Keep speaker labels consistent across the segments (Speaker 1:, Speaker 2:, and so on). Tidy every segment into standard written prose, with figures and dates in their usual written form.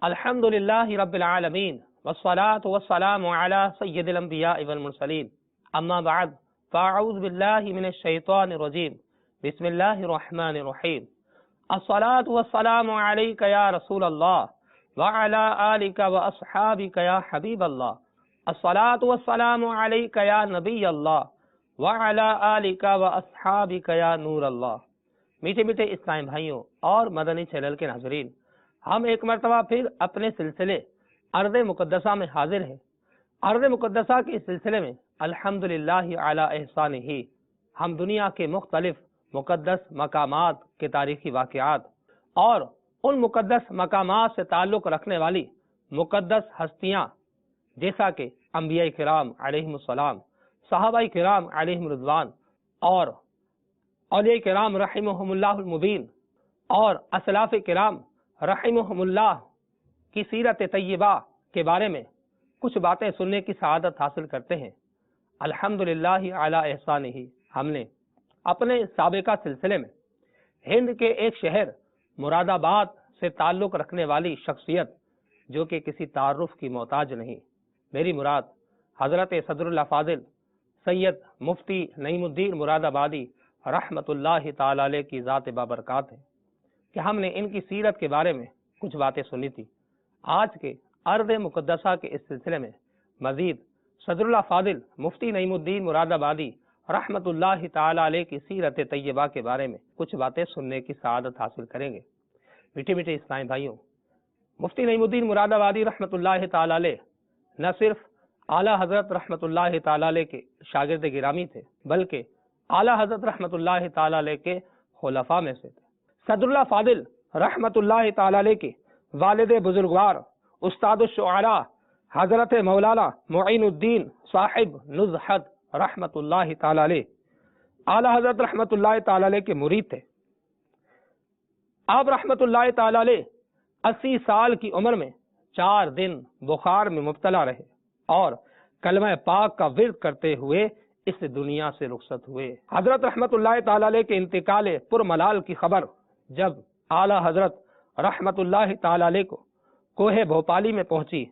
Speaker 1: الحمدللہ رب العالمین والصلاة والسلام علی سید الانبیاء والمرسلین اما بعد فاعوذ باللہ من الشیطان الرجیم بسم اللہ الرحمن الرحیم الصلاة والسلام علیک یا رسول اللہ وعلی آلک واصحابک یا حبیب اللہ الصلاة والسلام علیک یا نبی اللہ وعلی آلک واصحابک یا نور اللہ۔ میٹھے میٹھے اسلام بھائیوں اور مدنی چینل کے ناظرین، ہم ایک مرتبہ پھر اپنے سلسلے ارض مقدسہ میں حاضر ہیں۔ ارض مقدسہ کے سلسلے میں الحمدللہ علی احسانہ ہم دنیا کے مختلف مقدس مقامات کے تاریخی واقعات اور ان مقدس مقامات سے تعلق رکھنے والی مقدس ہستیاں جیسا کہ انبیاء کرام علیہم السلام، صحابہ کرام علیہم رضوان اور اولیاء کرام رحمہم اللہ المبین اور اسلاف کرام رحمہم اللہ کی سیرت طیبہ کے بارے میں کچھ باتیں سننے کی سعادت حاصل کرتے ہیں۔ الحمدللہ علی احسانہ ہم نے اپنے سابقہ سلسلے میں ہند کے ایک شہر مراد آباد سے تعلق رکھنے والی شخصیت جو کہ کسی تعارف کی محتاج نہیں، میری مراد حضرت صدر اللہ فاضل سید مفتی نعیم الدین مراد آبادی رحمت اللہ تعالی علیہ کی ذات بابرکات ہے کہ ہم نے ان کی سیرت کے بارے میں کچھ باتیں سنی تھی۔ آج کے ارض مقدسہ کے اس سلسلے میں مزید صدر اللہ فاضل مفتی نعیم الدین مراد آبادی رحمت اللہ تعالی علیہ کی سیرت طیبہ کے بارے میں کچھ باتیں سننے کی سعادت حاصل کریں گے۔ میٹھے میٹھے اسلامی بھائیوں، مفتی نعیم الدین مراد آبادی رحمت اللہ تعالی علیہ نہ صرف اعلیٰ حضرت رحمت اللہ تعالی علیہ کے شاگرد گرامی تھے بلکہ اعلیٰ حضرت رحمت اللہ تعالی علیہ کے خلفاء میں سے تھے۔ صدر اللہ فاضل رحمت اللہ تعالی علیہ کے والد بزرگوار استاد الشعراء حضرت مولانا معین الدین صاحب نزہت رحمت اللہ تعالی علیہ اعلیٰ حضرت رحمت اللہ تعالی علیہ کے مرید تھے۔ آپ رحمت اللہ تعالی علیہ 80 سال کی عمر میں 4 دن بخار میں مبتلا رہے اور کلمہ پاک کا ورد کرتے ہوئے اس دنیا سے رخصت ہوئے۔ حضرت رحمت اللہ تعالی علیہ کے انتقال پرملال کی خبر جب اعلیٰ حضرت رحمت اللہ تعالی علیہ کو کوہ بھوپالی میں پہنچی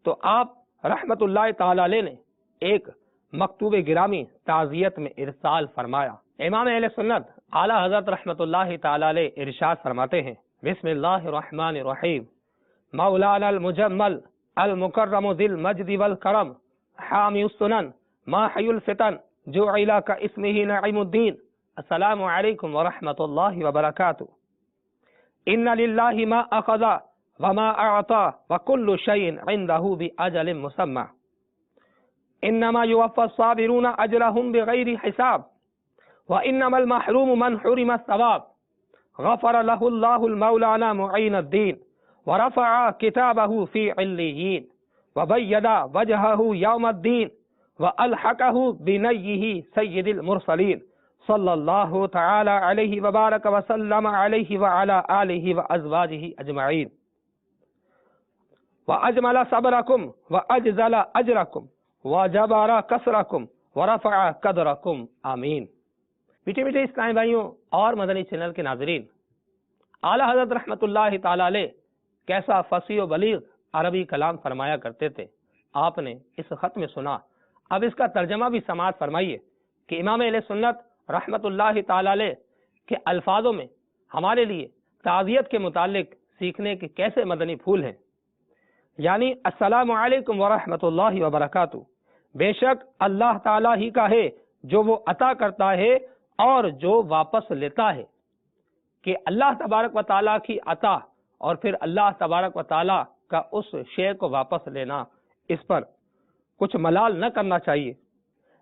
Speaker 1: تو آپ رحمت اللہ تعالی علیہ نے ایک مکتوب گرامی تعزیت میں ارسال فرمایا۔ امام اہل سنت اعلیٰ حضرت رحمت اللہ تعالی علیہ ارشاد فرماتے ہیں، بسم اللہ الرحمن الرحیم، مولانا المجمل المکرم ذی المجد والکرم حامی السنن ماحی الفتن جعل کاسمہ نعیم الدین، السلام علیکم ورحمۃ اللہ وبرکاتہ۔ ان للہ ما اخذ وما اعطى وكل شيء عنده باجل مسمى انما يوفى الصابرون اجرهم بغير حساب وانما المحروم من حرم الثواب غفر له الله المولانا معين الدين ورفع كتابه في عليين وبيض وجهه يوم الدين والحقه بنيه سيد المرسلين صلی اللہ تعالی علیہ وبارک وسلم علیہ وعلی آلہ وازواجہ اجمعین واجمل صبرکم واجزل اجرکم وجبر کسرکم ورفع قدرکم آمین۔ میٹھے میٹھے اسلامی بھائیوں اور مدنی چینل کے ناظرین، اعلیٰ حضرت رحمت اللہ تعالی علیہ کیسا فصیح و بلیغ عربی کلام فرمایا کرتے تھے، آپ نے اس خط میں سنا۔ اب اس کا ترجمہ بھی سماعت فرمائیے کہ امام اہل سنت رحمت اللہ تعالی علیہ کے الفاظوں میں ہمارے لیے تعزیت کے متعلق سیکھنے کے کیسے مدنی پھول ہیں۔ یعنی السلام علیکم ورحمت اللہ وبرکاتہ، بے شک اللہ تعالیٰ ہی کا ہے جو وہ عطا کرتا ہے اور جو واپس لیتا ہے، کہ اللہ تبارک و تعالیٰ کی عطا اور پھر اللہ تبارک و تعالیٰ کا اس شے کو واپس لینا، اس پر کچھ ملال نہ کرنا چاہیے۔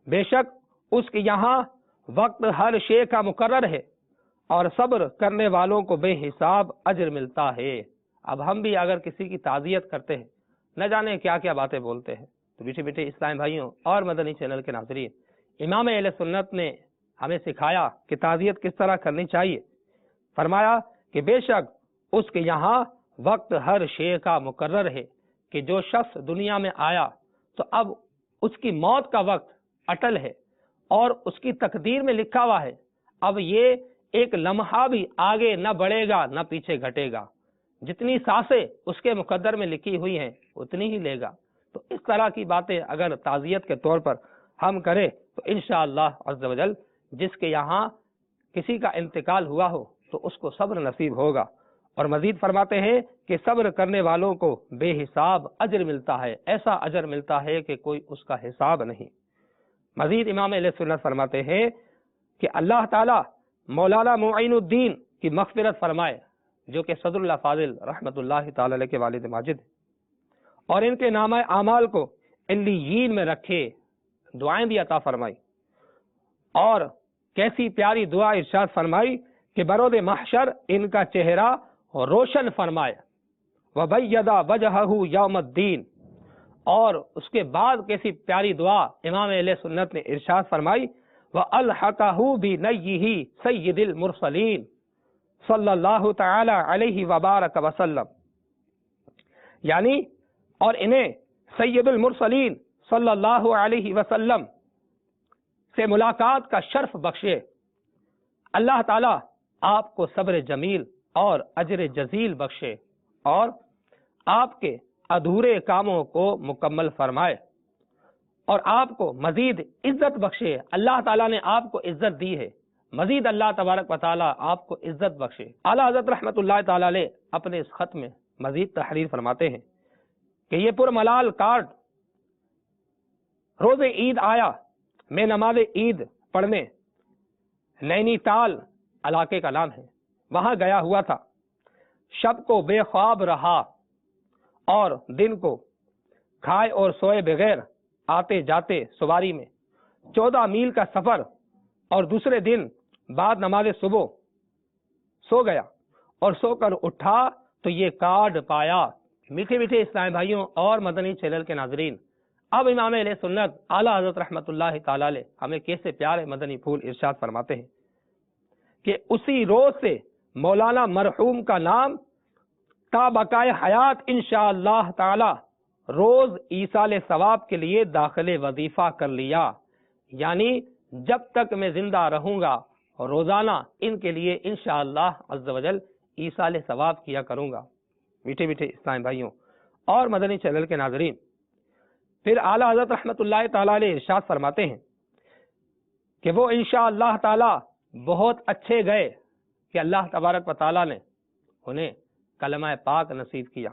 Speaker 1: بے شک اس کے یہاں وقت ہر شے کا مقرر ہے اور صبر کرنے والوں کو بے حساب اجر ملتا ہے۔ اب ہم بھی اگر کسی کی تعزیت کرتے ہیں، نہ جانے کیا کیا باتیں بولتے ہیں۔ تو میٹھے میٹھے اسلام بھائیوں اور مدنی چینل کے ناظرین، امام اہل سنت نے ہمیں سکھایا کہ تعزیت کس طرح کرنی چاہیے۔ فرمایا کہ بے شک اس کے یہاں وقت ہر شے کا مقرر ہے، کہ جو شخص دنیا میں آیا تو اب اس کی موت کا وقت اٹل ہے اور اس کی تقدیر میں لکھا ہوا ہے۔ اب یہ ایک لمحہ بھی آگے نہ بڑھے گا نہ پیچھے گھٹے گا۔ جتنی سانسیں اس کے مقدر میں لکھی ہوئی ہیں اتنی ہی لے گا۔ تو اس طرح کی باتیں اگر تعزیت کے طور پر ہم کریں تو انشاءاللہ عز و جل جس کے یہاں کسی کا انتقال ہوا ہو تو اس کو صبر نصیب ہوگا۔ اور مزید فرماتے ہیں کہ صبر کرنے والوں کو بے حساب اجر ملتا ہے، ایسا اجر ملتا ہے کہ کوئی اس کا حساب نہیں۔ مزید امام اہل سنت فرماتے ہیں کہ اللہ تعالی مولانا معین الدین کی مغفرت فرمائے، جو کہ صدر اللہ فاضل رحمت اللہ تعالی علیہ کے والد ماجد، اور ان کے نامہ اعمال کو علیین میں رکھے، دعائیں بھی عطا فرمائی۔ اور کیسی پیاری دعا ارشاد فرمائی کہ برود محشر ان کا چہرہ روشن فرمائے، وَبَيَّضَ وَجْهَهُ يَوْمَ الدِّينِ۔ اور اس کے بعد کیسی پیاری دعا امام اہل سنت نے ارشاد فرمائی، وَأَلْحَقَهُ بِنَيِّهِ سَيِّدِ الْمُرْسَلِينَ صلی اللہ تعالی علیہ وبارک وسلم، یعنی اور انہیں سید المرسلین صلی اللہ علیہ وسلم سے ملاقات کا شرف بخشے۔ اللہ تعالیٰ آپ کو صبر جمیل اور اجر جزیل بخشے اور آپ کے ادھورے کاموں کو مکمل فرمائے اور آپ کو مزید عزت بخشے۔ اللہ تعالیٰ نے آپ کو عزت دی ہے، مزید اللہ تبارک و تعالیٰ آپ کو عزت بخشے۔ اعلیٰ حضرت رحمت اللہ تعالیٰ علیہ اپنے اس خط میں مزید تحریر فرماتے ہیں کہ یہ پرملال کارڈ روز عید آیا، میں نماز عید پڑھنے نینی تال علاقے کا نام ہے وہاں گیا ہوا تھا، شب کو بے خواب رہا اور دن کو کھائے اور سوئے بغیر آتے جاتے سواری میں 14 میل کا سفر، اور دوسرے دن بعد نماز صبح سو گیا اور سو کر اٹھا تو یہ کارڈ پایا۔ میٹھے میٹھے اسلام بھائیوں اور مدنی چینل کے ناظرین، اب امام اہل سنت اعلیٰ حضرت رحمت اللہ تعالی علیہ ہمیں کیسے پیارے مدنی پھول ارشاد فرماتے ہیں کہ اسی روز سے مولانا مرحوم کا نام تا بقائے حیات انشاءاللہ تعالی روز ایصال ثواب کے لیے داخل وظیفہ کر لیا، یعنی جب تک میں زندہ رہوں گا روزانہ ان کے لیے انشاءاللہ عز و جل ایصال ثواب کیا کروں گا۔ میٹھے میٹھے اسلام بھائیوں اور مدنی چینل کے ناظرین، پھر اعلیٰ حضرت رحمت اللہ تعالی علیہ ارشاد فرماتے ہیں کہ وہ انشاءاللہ تعالی بہت اچھے گئے کہ اللہ تبارک و تعالی نے انہیں کلمہ پاک نصیب کیا،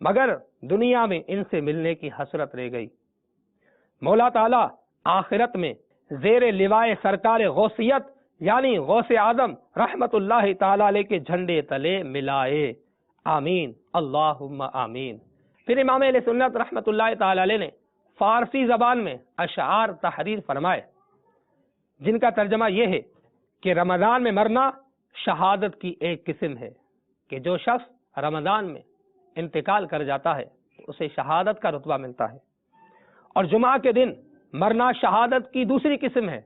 Speaker 1: مگر دنیا میں ان سے ملنے کی حسرت رہ گئی۔ مولا تعالی آخرت میں زیر لوائے سرکار غوثیت یعنی غوث اعظم رحمت اللہ تعالی علیہ کے جھنڈے تلے ملائے، آمین اللہم آمین۔ پھر امام اہل سنت رحمت اللہ تعالی علیہ نے فارسی زبان میں اشعار تحریر فرمائے جن کا ترجمہ یہ ہے کہ رمضان میں مرنا شہادت کی ایک قسم ہے، کہ جو شخص رمضان میں انتقال کر جاتا ہے اسے شہادت کا رتبہ ملتا ہے، اور جمعہ کے دن مرنا شہادت کی دوسری قسم ہے،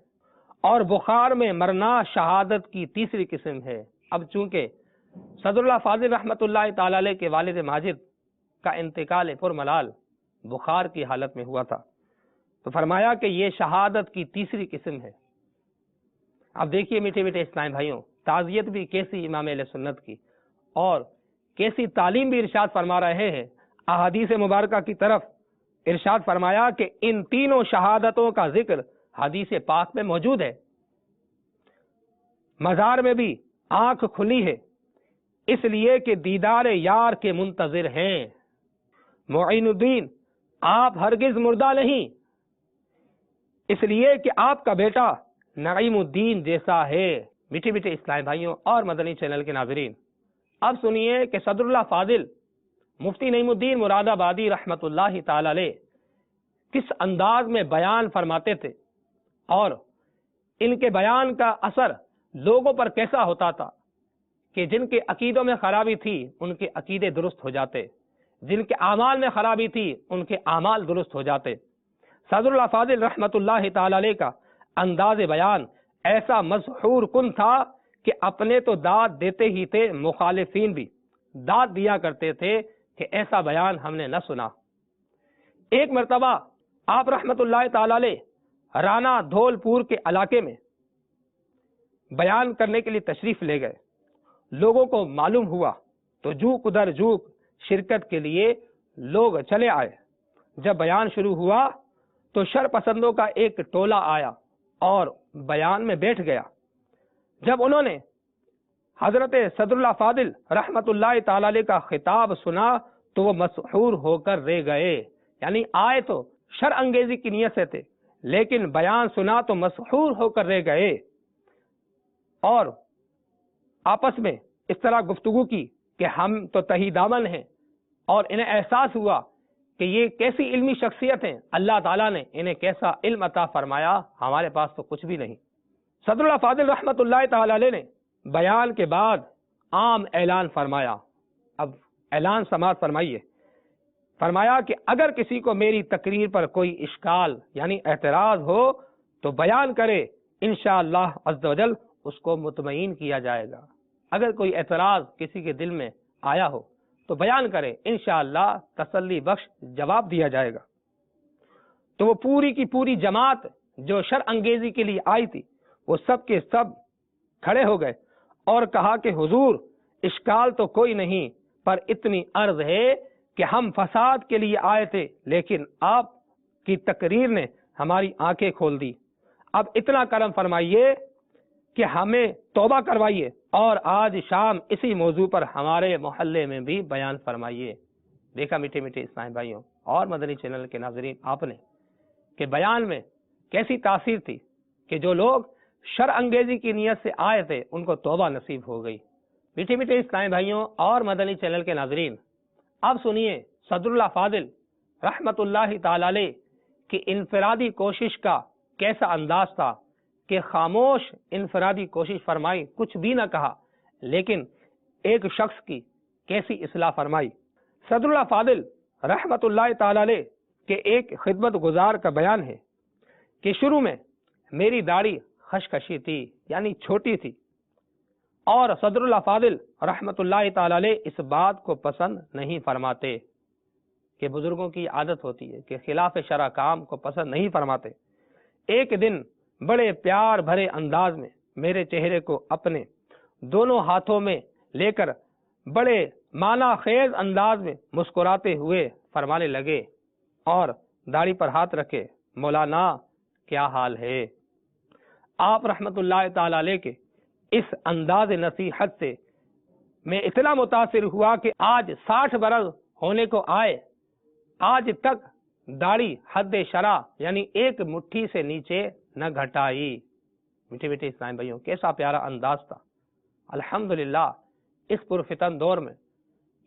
Speaker 1: اور بخار میں مرنا شہادت کی تیسری قسم ہے۔ اب چونکہ صدر اللہ فاضل رحمت اللہ تعالی علیہ کے والد ماجد کا انتقال پرملال بخار کی حالت میں ہوا تھا، تو فرمایا کہ یہ شہادت کی تیسری قسم ہے۔ اب دیکھیے میٹھے میٹھے اسلام بھائیوں، تعزیت بھی کیسی امام اہل سنت کی اور کیسی تعلیم بھی ارشاد فرما رہے ہیں۔ احادیث مبارکہ کی طرف ارشاد فرمایا کہ ان تینوں شہادتوں کا ذکر حدیث پاک میں موجود ہے۔ مزار میں بھی آنکھ کھلی ہے اس لیے کہ دیدار یار کے منتظر ہیں۔ معین الدین آپ ہرگز مردہ نہیں، اس لیے کہ آپ کا بیٹا نعیم الدین جیسا ہے۔ میٹھے میٹھے اسلام بھائیوں اور مدنی چینل کے ناظرین، اب سنیے کہ صدر اللہ فاضل مفتی نعیم الدین مراد آبادی رحمت اللہ تعالی علیہ کس انداز میں بیان فرماتے تھے اور ان کے بیان کا اثر لوگوں پر کیسا ہوتا تھا کہ جن کے عقیدوں میں خرابی تھی ان کے عقیدے درست ہو جاتے، جن کے اعمال میں خرابی تھی ان کے اعمال درست ہو جاتے۔ صدر اللہ فاضل رحمت اللہ تعالی علیہ کا انداز بیان ایسا مسحور کن تھا کہ اپنے تو داد دیتے ہی تھے، مخالفین بھی داد دیا کرتے تھے کہ ایسا بیان ہم نے نہ سنا۔ ایک مرتبہ آپ رحمت اللہ تعالی علیہ رانا دھول پور کے علاقے میں بیان کرنے کے لیے تشریف لے گئے۔ لوگوں کو معلوم ہوا تو جوک ادھر جوک شرکت کے لیے لوگ چلے آئے۔ جب بیان شروع ہوا تو شر پسندوں کا ایک ٹولہ آیا اور بیان میں بیٹھ گیا۔ جب انہوں نے حضرت صدر اللہ فاضل رحمت اللہ تعالی علیہ کا خطاب سنا تو وہ مسحور ہو کر رہ گئے، یعنی آئے تو شر انگیزی کی نیت سے تھے، لیکن بیان سنا تو مسحور ہو کر رہ گئے، اور آپس میں اس طرح گفتگو کی کہ ہم تو تہی دامن ہیں، اور انہیں احساس ہوا کہ یہ کیسی علمی شخصیت ہیں، اللہ تعالیٰ نے انہیں کیسا علم عطا فرمایا، ہمارے پاس تو کچھ بھی نہیں۔ صدر اللہ فاضل رحمت اللہ تعالی علیہ نے بیان کے بعد عام اعلان فرمایا۔ اب اعلان سماعت فرمائیے۔ فرمایا کہ اگر کسی کو میری تقریر پر کوئی اشکال یعنی اعتراض ہو تو بیان کرے، انشاءاللہ عز و جل اس کو مطمئن کیا جائے گا۔ اگر کوئی اعتراض کسی کے دل میں آیا ہو تو بیان کرے، انشاءاللہ تسلی بخش جواب دیا جائے گا۔ تو وہ پوری کی پوری جماعت جو شر انگیزی کے لیے آئی تھی وہ سب کے سب کھڑے ہو گئے اور کہا کہ حضور اشکال تو کوئی نہیں، پر اتنی عرض ہے کہ ہم فساد کے لیے آئے تھے لیکن آپ کی تقریر نے ہماری آنکھیں کھول دی۔ اب اتنا کرم فرمائیے کہ ہمیں توبہ کروائیے اور آج شام اسی موضوع پر ہمارے محلے میں بھی بیان فرمائیے۔ دیکھا میٹھے میٹھے اسلامی بھائیوں اور مدنی چینل کے ناظرین آپ نے کہ بیان میں کیسی تاثیر تھی کہ جو لوگ شر انگیزی کی نیت سے آئے تھے ان کو توبہ نصیب ہو گئی۔ میٹھے میٹھے اسلامی بھائیوں اور مدنی چینل کے ناظرین، اب سنیے صدر اللہ فاضل رحمت اللہ تعالی علیہ کی انفرادی کوشش کا کیسا انداز تھا کہ خاموش انفرادی کوشش فرمائی، کچھ بھی نہ کہا، لیکن ایک شخص کی کیسی اصلاح فرمائی۔ صدر اللہ فاضل رحمت اللہ تعالی علیہ کے ایک خدمت گزار کا بیان ہے کہ شروع میں میری داڑھی خشخشی تھی یعنی چھوٹی تھی، اور صدر اللہ فاضل رحمت اللہ تعالی علیہ اس بات کو پسند نہیں فرماتے کہ بزرگوں کی عادت ہوتی ہے کہ خلاف شرع کام کو پسند نہیں فرماتے۔ ایک دن بڑے پیار بھرے انداز میں میرے چہرے کو اپنے دونوں ہاتھوں میں لے کر بڑے معنی خیز انداز میں مسکراتے ہوئے فرمانے لگے اور داڑھی پر ہاتھ رکھے، مولانا کیا حال ہے؟ آپ رحمت اللہ تعالی علیہ کے اس انداز نصیحت سے میں اتنا متاثر ہوا کہ آج 60 برس ہونے کو آئے، آج تک داڑھی حد شرع یعنی ایک مٹھی سے نیچے نہ گھٹائی۔ میٹھے میٹھے اسلام بھائیوں کیسا پیارا انداز تھا۔ الحمدللہ اس پرفتن دور میں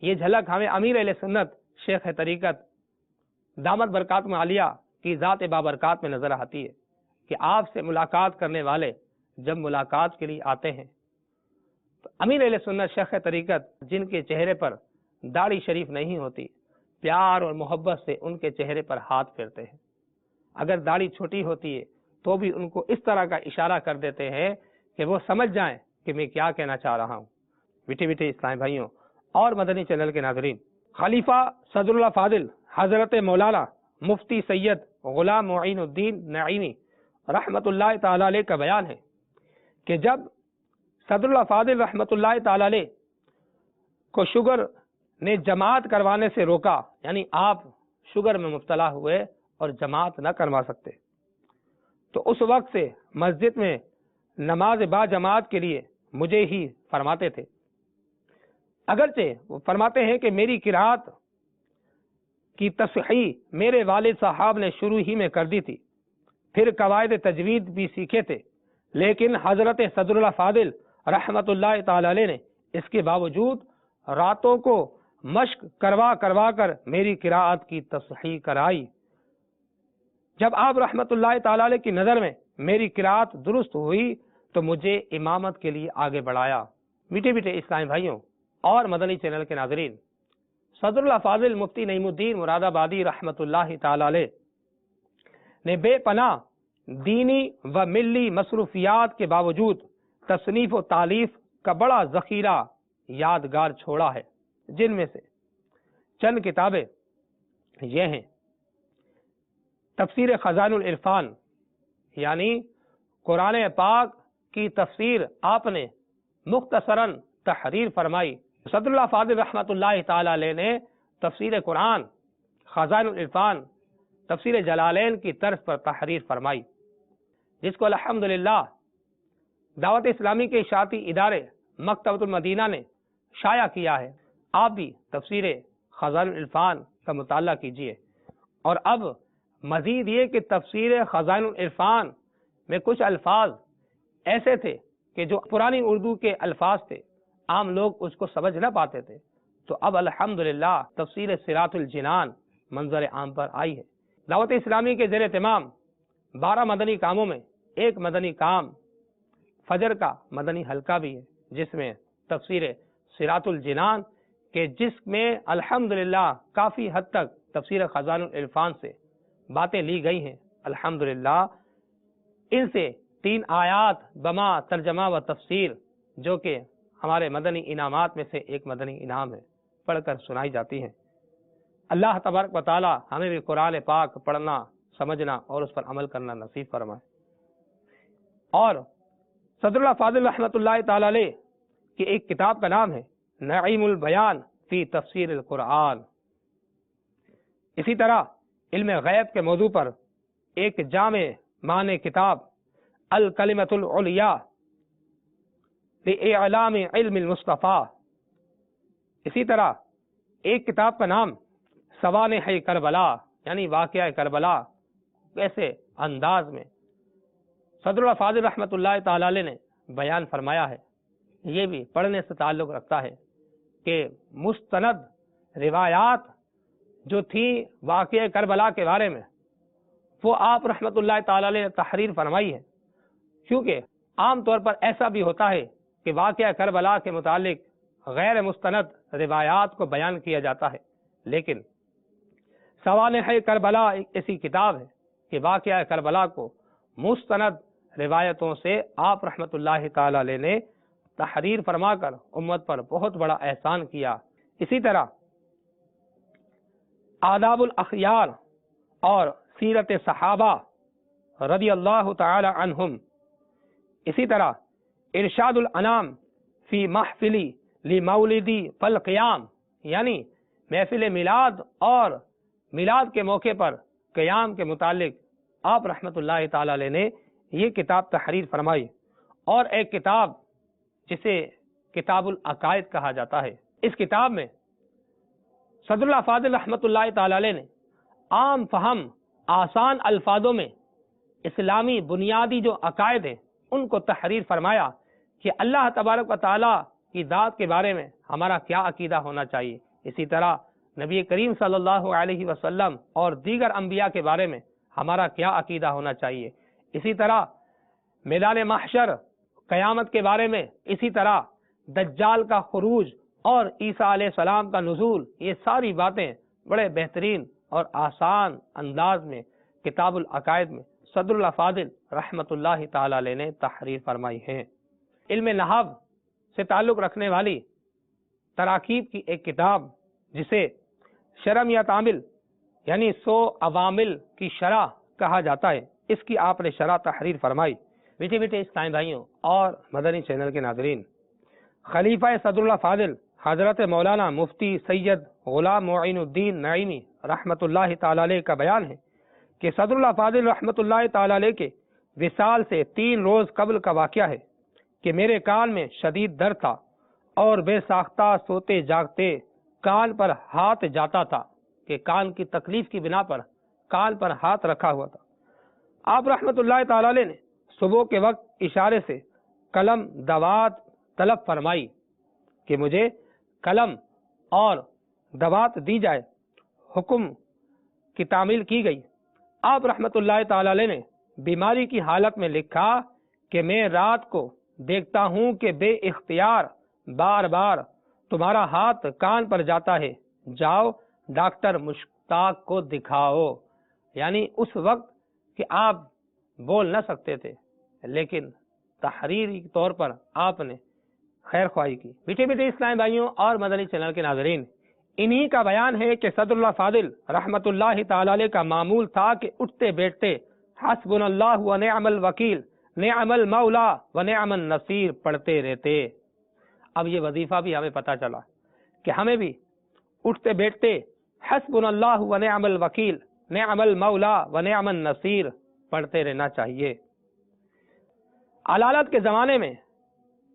Speaker 1: یہ جھلک ہمیں امیر اہل سنت شیخ طریقت دامت برکات میں عالیہ کی ذات بابرکات میں نظر آتی ہے کہ آپ سے ملاقات کرنے والے جب ملاقات کے لیے آتے ہیں تو امیر اہل سنت شیخ طریقت جن کے چہرے پر داڑھی شریف نہیں ہوتی، پیار اور محبت سے ان کے چہرے پر ہاتھ پھیرتے ہیں۔ اگر داڑھی چھوٹی ہوتی ہے تو بھی ان کو اس طرح کا اشارہ کر دیتے ہیں کہ وہ سمجھ جائیں کہ میں کیا کہنا چاہ رہا ہوں۔ میٹھے میٹھے اسلامی بھائیوں اور مدنی چینل کے ناظرین، خلیفہ صدر اللہ فاضل حضرت مولانا مفتی سید غلام معین الدین نعیمی رحمت اللہ تعالی علیہ کا بیان ہے کہ جب صدر اللہ فاضل رحمت اللہ تعالی علیہ کو شوگر نے جماعت کروانے سے روکا، یعنی آپ شوگر میں مبتلا ہوئے اور جماعت نہ کروا سکتے، تو اس وقت سے مسجد میں نماز با جماعت کے لیے مجھے ہی فرماتے تھے۔ اگرچہ وہ فرماتے ہیں کہ میری قرات کی تصحیح میرے والد صاحب نے شروع ہی میں کر دی تھی، پھر قواعد تجوید بھی سیکھے تھے، لیکن حضرت صدر اللہ فاضل رحمت اللہ تعالی علیہ نے اس کے باوجود راتوں کو مشق کروا کر میری قراءت کی تصحیح کرائی۔ جب آپ رحمت اللہ تعالی علیہ کی نظر میں میری قراءت درست ہوئی تو مجھے امامت کے لیے آگے بڑھایا۔ میٹھے میٹھے اسلامی بھائیوں اور مدنی چینل کے ناظرین، صدر اللہ فاضل مفتی نعیم الدین مراد آبادی رحمت اللہ تعالی علیہ نے بے پناہ دینی و ملی مصروفیات کے باوجود تصنیف و تالیف کا بڑا ذخیرہ یادگار چھوڑا ہے، جن میں سے چند کتابیں یہ ہیں: تفسیر خزائن العرفان، یعنی قرآن پاک کی تفسیر آپ نے مختصراً تحریر فرمائی صدر اللہ فاضل رحمۃ اللہ تعالی علیہ نے تفسیر قرآن خزائن العرفان تفسیر جلالین کی طرز پر تحریر فرمائی، جس کو الحمدللہ دعوت اسلامی کے اشاعتی ادارے مکتبۃ المدینہ نے شائع کیا ہے۔ آپ بھی تفسیر خزائن العرفان کا مطالعہ کیجیے۔ اور اب مزید یہ کہ تفسیر خزائن العرفان میں کچھ الفاظ ایسے تھے کہ جو پرانی اردو کے الفاظ تھے، عام لوگ اس کو سمجھ نہ پاتے تھے، تو اب الحمدللہ تفسیر صراط الجنان منظر عام پر آئی ہے۔ دعوت اسلامی کے زیر اہتمام 12 مدنی کاموں میں ایک مدنی کام فجر کا مدنی حلقہ بھی ہے، جس میں تفسیر صراط الجنان کہ جس میں الحمدللہ کافی حد تک تفسیر خزائن العرفان سے باتیں لی گئی ہیں۔ الحمدللہ ان سے 3 آیات بما ترجمہ و تفسیر، جو کہ ہمارے مدنی انعامات میں سے ایک مدنی انعام ہے، پڑھ کر سنائی جاتی ہیں۔ اللہ تبارک و تعالی ہمیں بھی قرآن پاک پڑھنا، سمجھنا اور اس پر عمل کرنا نصیب فرمائے۔ اور صدر اللہ فاضل رحمۃ اللہ تعالی علیہ کی ایک کتاب کا نام ہے نعیم البیان فی تفسیر القرآن۔ اسی طرح علم غیب کے موضوع پر ایک جامع معنی کتاب الکلمۃ العلیاء لإعلام علم المصطفیٰ۔ اسی طرح ایک کتاب کا نام سوانح کربلا، یعنی واقعہ کربلا کیسے انداز میں صدر اللہ فاضل رحمۃ اللہ تعالی علیہ نے بیان فرمایا ہے، یہ بھی پڑھنے سے تعلق رکھتا ہے کہ مستند روایات جو تھی واقعہ کربلا کے بارے میں، وہ آپ رحمۃ اللہ تعالی علیہ نے تحریر فرمائی ہے، کیونکہ عام طور پر ایسا بھی ہوتا ہے کہ واقعہ کربلا کے متعلق غیر مستند روایات کو بیان کیا جاتا ہے، لیکن سوانح کربلا ایک ایسی کتاب ہے کہ واقعہ کربلا کو مستند روایتوں سے آپ رحمۃ اللہ تعالی علیہ نے تحریر فرما کر امت پر بہت بڑا احسان کیا۔ اسی طرح آداب الاخیار اور سیرت صحابہ رضی اللہ تعالی عنہم، اسی طرح ارشاد الانام فی محفلی لمولدی فالقیام، یعنی محفل میلاد اور میلاد کے موقع پر قیام کے متعلق آپ رحمۃ اللہ تعالی علیہ نے یہ کتاب تحریر فرمائی۔ اور ایک کتاب جسے کتاب العقائد کہا جاتا ہے، اس کتاب میں صدر اللہ فاضل رحمۃ اللہ تعالی علیہ نے عام فہم آسان الفاظوں میں اسلامی بنیادی جو عقائد ہیں ان کو تحریر فرمایا کہ اللہ تبارک و تعالی کی ذات کے بارے میں ہمارا کیا عقیدہ ہونا چاہیے، اسی طرح نبی کریم صلی اللہ علیہ وسلم اور دیگر انبیاء کے بارے میں ہمارا کیا عقیدہ ہونا چاہیے، اسی طرح میدان محشر قیامت کے بارے میں، اسی طرح دجال کا خروج اور عیسیٰ علیہ السلام کا نزول، یہ ساری باتیں بڑے بہترین اور آسان انداز میں کتاب العقائد میں صدر اللہ فاضل رحمۃ اللہ تعالی علیہ نے تحریر فرمائی ہے۔ علم نحو سے تعلق رکھنے والی تراکیب کی ایک کتاب جسے شرم یا تعامل یعنی 100 عوامل کی شرح کہا جاتا ہے، اس کی آپ نے شرح تحریر فرمائی۔ میٹھے میٹھے اسلام بھائیوں اور مدنی چینل کے ناظرین، خلیفہ صدر اللہ فاضل حضرت مولانا مفتی سید غلام معین الدین نعیمی رحمۃ اللہ تعالی علیہ کا بیان ہے کہ صدر اللہ فاضل رحمۃ اللہ تعالی علیہ کے وصال سے 3 روز قبل کا واقعہ ہے کہ میرے کان میں شدید درد تھا اور بے ساختہ سوتے جاگتے کان پر ہاتھ جاتا تھا، کہ کان کی تکلیف کی بنا پر کان پر ہاتھ رکھا ہوا تھا۔ آپ رحمۃ اللہ تعالی علیہ نے صبح کے وقت اشارے سے قلم دوات طلب فرمائی کہ مجھے قلم اور دوات دی جائے، حکم کی تعمیل کی گئی۔ آپ رحمۃ اللہ تعالی علیہ نے بیماری کی حالت میں لکھا کہ میں رات کو دیکھتا ہوں کہ بے اختیار بار بار تمہارا ہاتھ کان پر جاتا ہے، جاؤ ڈاکٹر مشتاق کو دکھاؤ۔ یعنی اس وقت کہ آپ بول نہ سکتے تھے، لیکن تحریری طور پر آپ نے خیر خواہی کی۔ میٹھے میٹھے اسلامی بھائیوں اور مدنی چینل کے ناظرین، انہی کا بیان ہے کہ صدر اللہ فاضل رحمۃ اللہ تعالی علیہ کا معمول تھا کہ اٹھتے بیٹھتے حسبنا اللہ و نعم الوکیل نعم المولا و نعم النصیر پڑھتے رہتے۔ اب یہ وظیفہ بھی ہمیں پتہ چلا کہ ہمیں بھی اٹھتے بیٹھتے حسبنا اللہ و نعم الوکیل نعم المولا و نعم النصیر پڑھتے رہنا چاہیے۔ علالت کے زمانے میں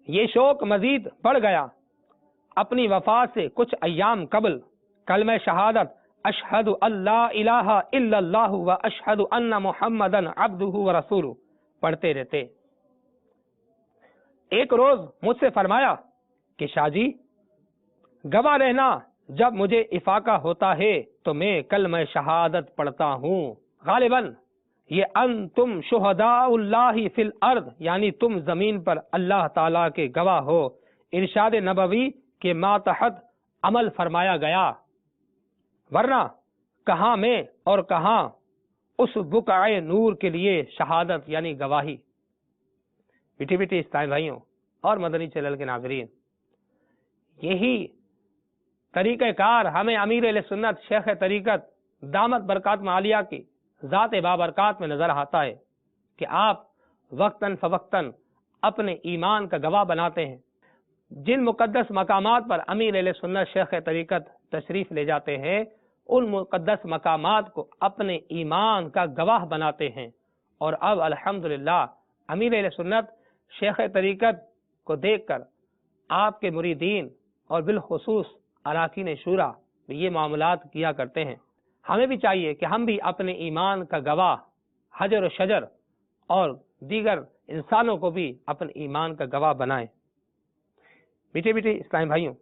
Speaker 1: یہ شوق مزید بڑھ گیا۔ اپنی وفات سے کچھ ایام قبل کلمہ شہادت اشہد اللہ الہ الا اللہ و اشہد ان محمدن عبدہ و رسولہ پڑھتے رہتے۔ ایک روز مجھ سے فرمایا کہ شاہ جی گواہ رہنا، جب مجھے افاقہ ہوتا ہے تو میں کلمہ شہادت پڑھتا ہوں۔ غالباً یہ انتم شہداء اللہ فی الارض یعنی تم زمین پر اللہ تعالیٰ کے گواہ ہو، ارشاد نبوی کے ماتحت عمل فرمایا گیا، ورنہ کہاں میں اور کہاں اس بقعہ نور کے لیے شہادت یعنی گواہی۔ بیٹی بیٹی اسلام بھائیوں اور مدنی چینل کے ناظرین، یہی طریقہ کار ہمیں امیر اہل سنت شیخ طریقت دامت برکات عالیہ کی ذات بابرکات میں نظر آتا ہے کہ آپ وقتاً فوقتاً اپنے ایمان کا گواہ بناتے ہیں۔ جن مقدس مقامات پر امیر اہل سنت شیخ طریقت تشریف لے جاتے ہیں، ان مقدس مقامات کو اپنے ایمان کا گواہ بناتے ہیں۔ اور اب الحمدللہ امیر اہل سنت شیخ طریقت کو دیکھ کر آپ کے مریدین اور بالخصوص اراکین شورا بھی یہ معاملات کیا کرتے ہیں۔ ہمیں بھی چاہیے کہ ہم بھی اپنے ایمان کا گواہ حجر و شجر اور دیگر انسانوں کو بھی اپنے ایمان کا گواہ بنائیں۔ بیٹے بیٹے اسلام بھائیوں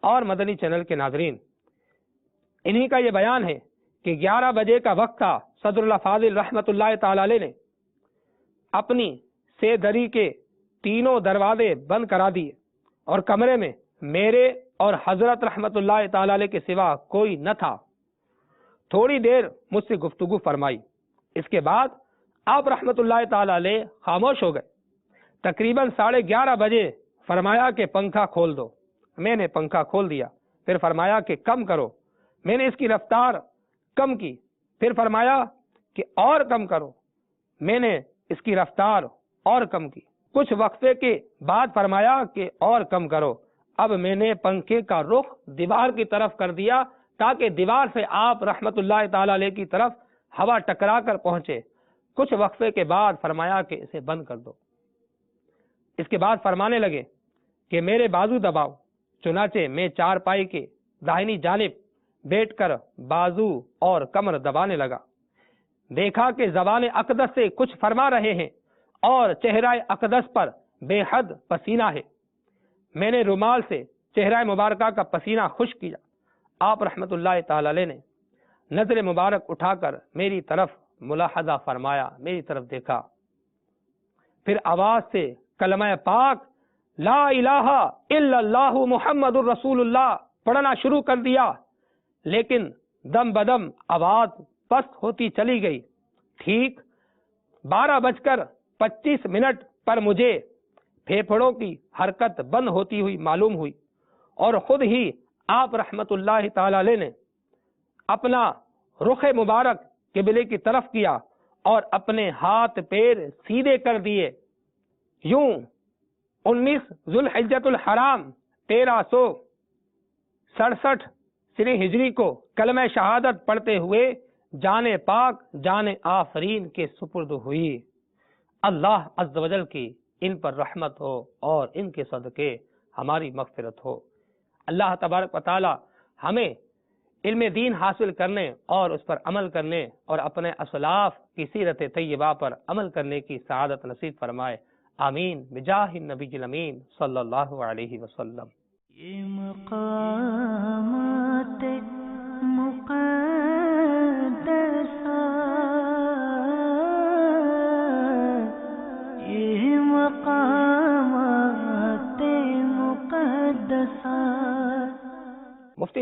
Speaker 1: اور مدنی چینل کے ناظرین، انہی کا یہ بیان ہے کہ 11 بجے کا وقت تھا۔ صدر اللہ فاضل رحمت اللہ تعالی علیہ نے اپنی سے دری کے تینوں دروازے بند کرا دیے اور کمرے میں میرے اور حضرت رحمت اللہ تعالی علیہ کے سوا کوئی نہ تھا۔ تھوڑی دیر مجھ سے گفتگو فرمائی، اس کے بعد آپ رحمت اللہ تعالی علیہ خاموش ہو گئے۔ تقریباً 11:30 بجے فرمایا کہ پنکھا کھول دو۔ میں نے پنکھا کھول دیا۔ پھر فرمایا کہ کم کرو۔ میں نے اس کی رفتار کم کی۔ پھر فرمایا کہ اور کم کرو۔ میں نے اس کی رفتار اور کم کی۔ کچھ وقفے کے بعد فرمایا کہ اور کم کرو۔ اب میں نے پنکھے کا رخ دیوار کی طرف کر دیا تاکہ دیوار سے آپ رحمت اللہ تعالی علیہ کی طرف ہوا ٹکرا کر پہنچے۔ کچھ وقفے کے بعد فرمایا کہ اسے بند کر دو۔ اس کے بعد فرمانے لگے کہ میرے بازو دباؤ۔ چنانچہ میں چارپائی کے داہنی جانب بیٹھ کر بازو اور کمر دبانے لگا۔ دیکھا کہ زبان اقدس سے کچھ فرما رہے ہیں اور چہرہ اقدس پر بے حد پسینہ ہے۔ میں نے رومال سے چہرہ مبارکہ کا پسینہ خشک کیا۔ آپ رحمت اللہ تعالی علیہ نے نظر مبارک اٹھا کر میری طرف ملاحظہ فرمایا، میری طرف دیکھا، پھر آواز سے کلمہ پاک لا الہ الا اللہ محمد الرسول اللہ پڑھنا شروع کر دیا، لیکن دم بدم آواز پست ہوتی چلی گئی۔ ٹھیک 12:25 پر مجھے پھیپھڑوں کی حرکت بند ہوتی ہوئی معلوم ہوئی اور خود ہی آپ رحمت اللہ تعالی علیہ نے اپنا رخ مبارک قبلے کی طرف کیا اور اپنے ہاتھ پیر سیدھے کر دیے۔ یوں 19 ذوالحجۃ الحرام 1367 سری ہجری کو کلمہ شہادت پڑھتے ہوئے جان پاک جان آفرین کے سپرد ہوئی۔ اللہ عز و جل کی ان پر رحمت ہو اور ان کے صدقے ہماری مغفرت ہو۔ اللہ تبارک و تعالی ہمیں علم دین حاصل کرنے اور اس پر عمل کرنے اور اپنے اسلاف کی سیرت طیبہ پر عمل کرنے کی سعادت نصیب فرمائے، آمین بجاہ النبی الامین صلی اللہ علیہ وسلم۔